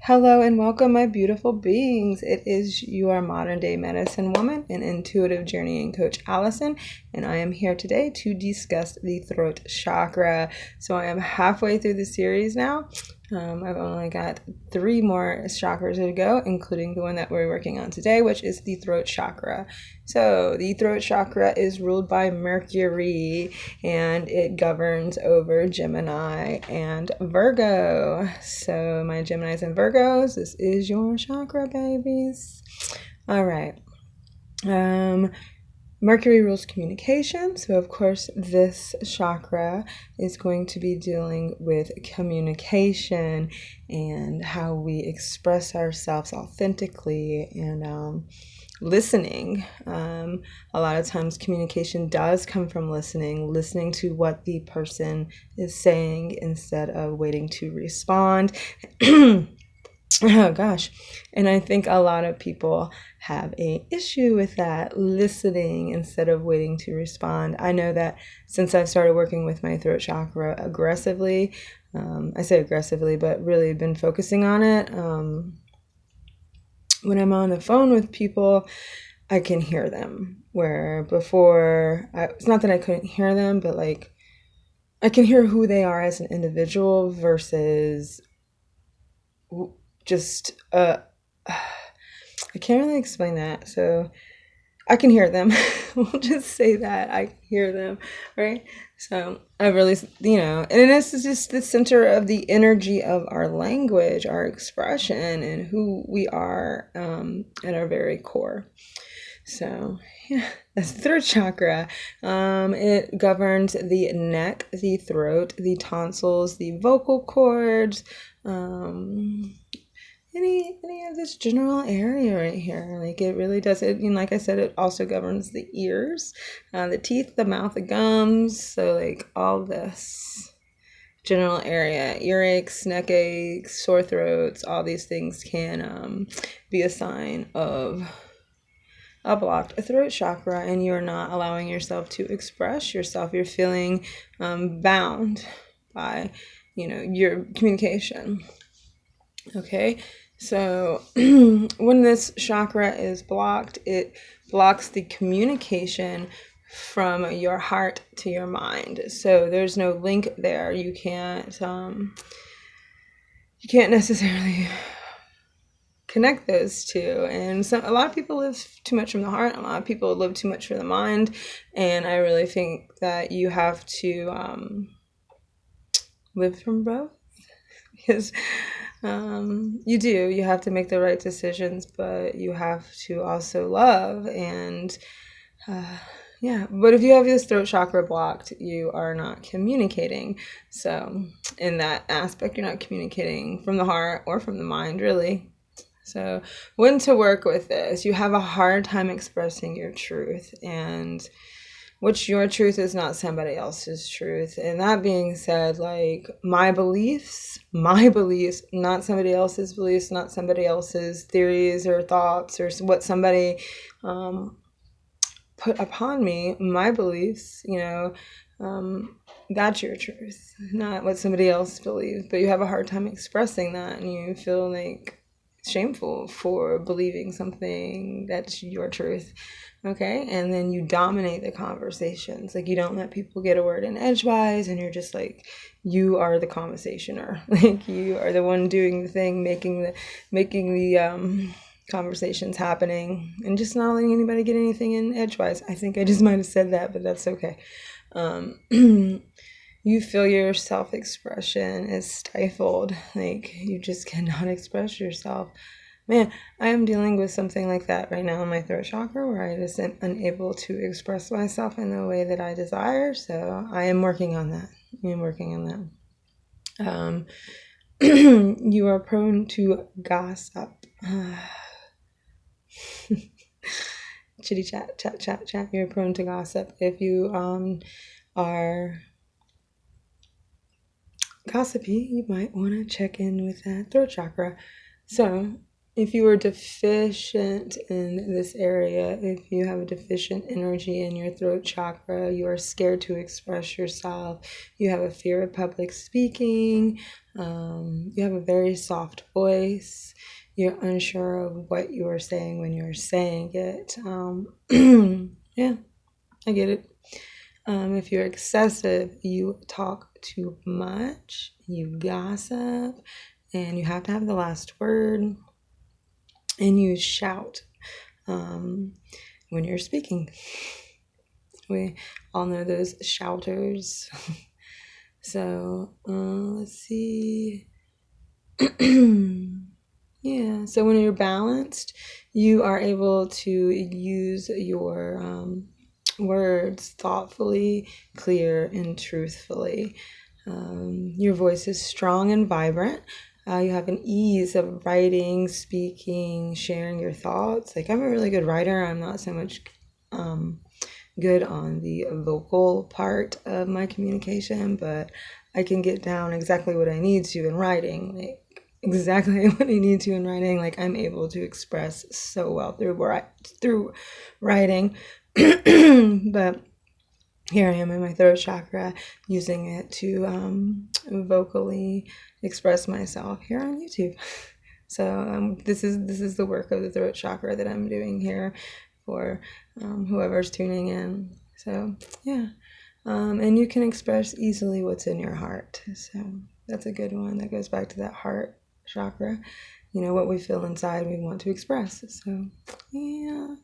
Hello and welcome, my beautiful beings. It is your modern day medicine woman and intuitive journeying coach, Allison, and I am here today to discuss the throat chakra. So I am halfway through the series now. I've only got 3 more chakras to go, including the one that we're working on today, which is the throat chakra. So the throat chakra is ruled by Mercury, and it governs over Gemini and Virgo. So my Geminis and Virgos, this is your chakra, babies. All right. Mercury rules communication, so of course this chakra is going to be dealing with communication and how we express ourselves authentically and listening. A lot of times communication does come from listening to what the person is saying instead of waiting to respond. Oh gosh. And I think a lot of people have an issue with that, listening instead of waiting to respond. I know that since I've started working with my throat chakra aggressively, I say aggressively, but really been focusing on it. When I'm on the phone with people, I can hear them. Where before, it's not that I couldn't hear them, but like I can hear who they are as an individual versus just I can't really explain that. So I can hear them. We'll just say that I hear them, right? So I really, and this is just the center of the energy of our language, our expression, and who we are at our very core. So yeah, that's the throat chakra. It governs the neck, the throat, the tonsils, the vocal cords, any of this general area right here. Like it really does it. And like I said, it also governs the ears, the teeth, the mouth, the gums. So like all this general area, earaches, neck aches, sore throats, all these things can be a sign of a blocked throat chakra, and you're not allowing yourself to express yourself. You're feeling bound by, your communication. Okay, so when this chakra is blocked, it blocks the communication from your heart to your mind. So there's no link there. You can't necessarily connect those two. And a lot of people live too much from the heart. A lot of people live too much from the mind. And I really think that you have to live from both, because you have to make the right decisions, but you have to also love. And but if you have this throat chakra blocked, you are not communicating. So in that aspect, you're not communicating from the heart or from the mind, really. So when to work with this, you have a hard time expressing your truth, and which your truth is not somebody else's truth. And that being said, like my beliefs, not somebody else's beliefs, not somebody else's theories or thoughts or what somebody put upon me, my beliefs, that's your truth, not what somebody else believes. But you have a hard time expressing that, and you feel like shameful for believing something that's your truth. Okay, and then you dominate the conversations. Like you don't let people get a word in edgewise, and you're just like, you are the conversationer. Like you are the one doing the thing, making the conversations happening, and just not letting anybody get anything in edgewise. I think I just might have said that, but that's okay. You feel your self-expression is stifled. Like you just cannot express yourself. Man, I am dealing with something like that right now in my throat chakra, where I just am unable to express myself in the way that I desire. So I am working on that. You are prone to gossip. Chitty chat. You're prone to gossip. If you are gossipy, you might want to check in with that throat chakra. So if you are deficient in this area, if you have a deficient energy in your throat chakra, you are scared to express yourself, you have a fear of public speaking, You have a very soft voice. You're unsure of what you are saying when you're saying it. Yeah, I get it. If you're excessive, you talk too much, you gossip, and you have to have the last word, and you shout when you're speaking. We all know those shouters. So let's see. Yeah, so when you're balanced, you are able to use your words thoughtfully, clear, and truthfully. Your voice is strong and vibrant. You have an ease of writing, speaking, sharing your thoughts. Like, I'm a really good writer. I'm not so much good on the vocal part of my communication, but I can get down exactly what I need to in writing. Like, exactly what I need to in writing. Like, I'm able to express so well through writing. But here I am in my throat chakra, using it to vocally express myself here on YouTube. So this is the work of the throat chakra that I'm doing here for whoever's tuning in. So yeah, and you can express easily what's in your heart. So that's a good one. That goes back to that heart chakra. You know, what we feel inside, we want to express. So yeah.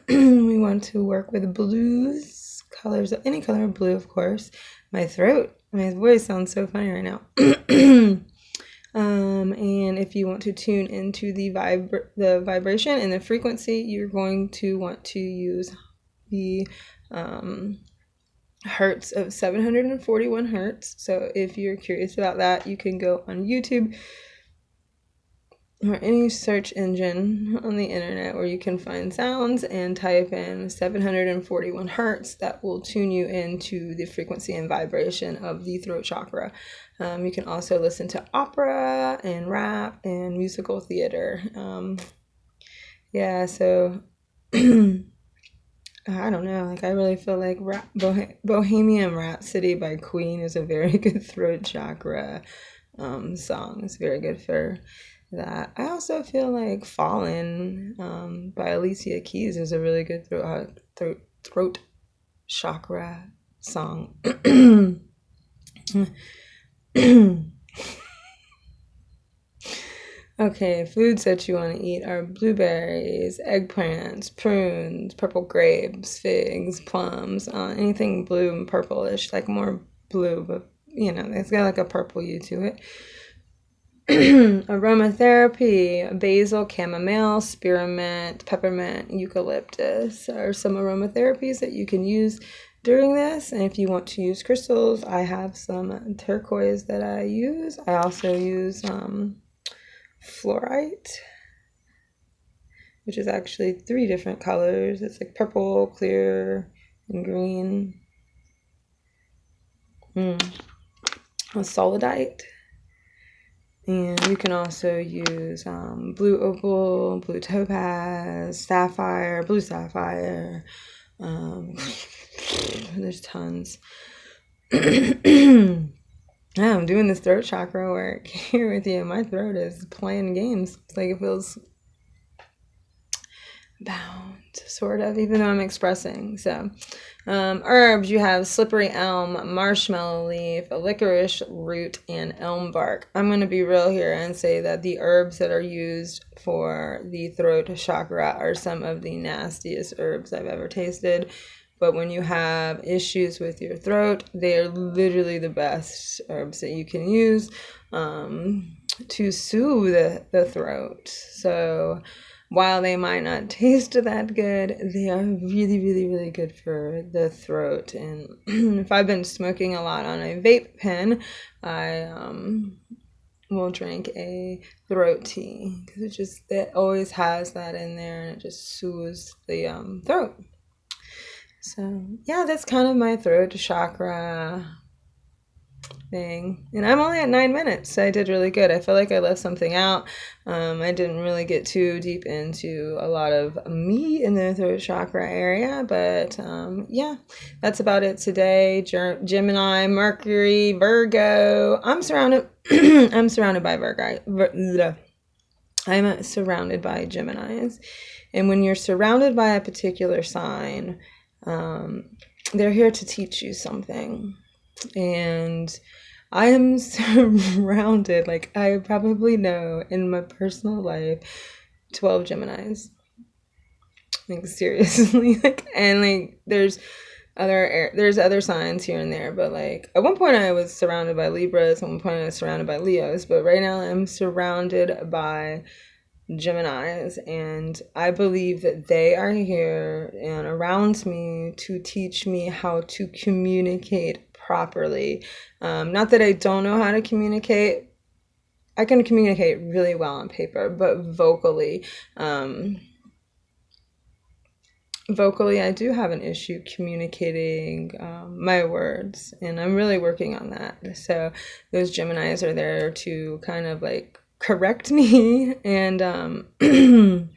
We want to work with blues, colors, any color of blue, of course. My voice sounds so funny right now. And if you want to tune into the vibration and the frequency, you're going to want to use the hertz of 741 hertz. So if you're curious about that, you can go on YouTube or any search engine on the internet where you can find sounds and type in 741 hertz. That will tune you into the frequency and vibration of the throat chakra. You can also listen to opera and rap and musical theater. Yeah, so I don't know, like, I really feel like Bohemian Rhapsody by Queen is a very good throat chakra song. It's very good for that. I also feel like Fallen by Alicia Keys is a really good throat chakra song. Okay, foods that you want to eat are blueberries, eggplants, prunes, purple grapes, figs, plums, anything blue and purplish, like more blue, but you know, it's got like a purple hue to it. Aromatherapy, basil, chamomile, spearmint, peppermint, eucalyptus are some aromatherapies that you can use during this. And if you want to use crystals, I have some turquoise that I use. I also use fluorite, which is actually 3 different colors. It's like purple, clear, and green. Solidite. And you can also use blue opal, blue topaz, sapphire, blue sapphire. There's tons. Yeah, I'm doing this throat chakra work here with you. My throat is playing games. It's like it feels bound, sort of, even though I'm expressing. So herbs, you have slippery elm, marshmallow leaf, licorice root, and elm bark. I'm going to be real here and say that the herbs that are used for the throat chakra are some of the nastiest herbs I've ever tasted. But when you have issues with your throat, they are literally the best herbs that you can use to soothe the throat. So while they might not taste that good, they are really, really, really good for the throat. And if I've been smoking a lot on a vape pen, I will drink a throat tea, because it always has that in there, and it just soothes the throat. So yeah, that's kind of my throat chakra thing. And I'm only at 9 minutes, so I did really good. I feel like I left something out. I didn't really get too deep into a lot of me in the throat chakra area, but yeah, that's about it today. Gemini, Mercury, Virgo. I'm surrounded. I'm surrounded by Virgo. I'm surrounded by Geminis, and when you're surrounded by a particular sign, they're here to teach you something. And I am surrounded, like I probably know in my personal life, 12 Geminis. Like seriously, like, and like there's other signs here and there, but like at one point I was surrounded by Libras, at one point I was surrounded by Leos, but right now I'm surrounded by Geminis, and I believe that they are here and around me to teach me how to communicate properly. Not that I don't know how to communicate. I can communicate really well on paper, but vocally, I do have an issue communicating my words, and I'm really working on that. So those Geminis are there to kind of like correct me and you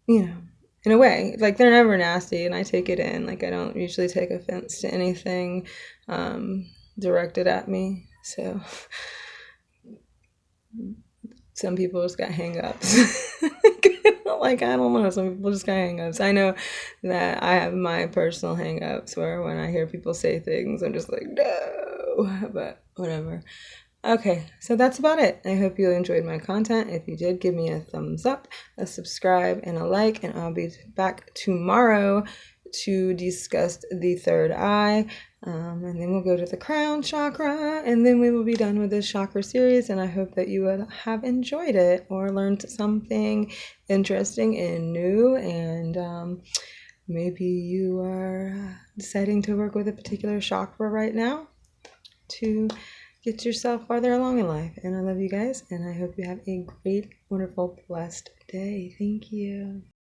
know, in a way, like they're never nasty, and I take it in. Like I don't usually take offense to anything directed at me. So some people just got hang-ups. Like I don't know, some people just got hang-ups. I know that I have my personal hang-ups where when I hear people say things, I'm just like, no, but whatever. Okay, so that's about it. I hope you enjoyed my content. If you did, give me a thumbs up, a subscribe, and a like, and I'll be back tomorrow to discuss the third eye. And then we'll go to the crown chakra, and then we will be done with this chakra series. And I hope that you would have enjoyed it or learned something interesting and new. And maybe you are deciding to work with a particular chakra right now to get yourself farther along in life. And I love you guys, and I hope you have a great, wonderful, blessed day. Thank you.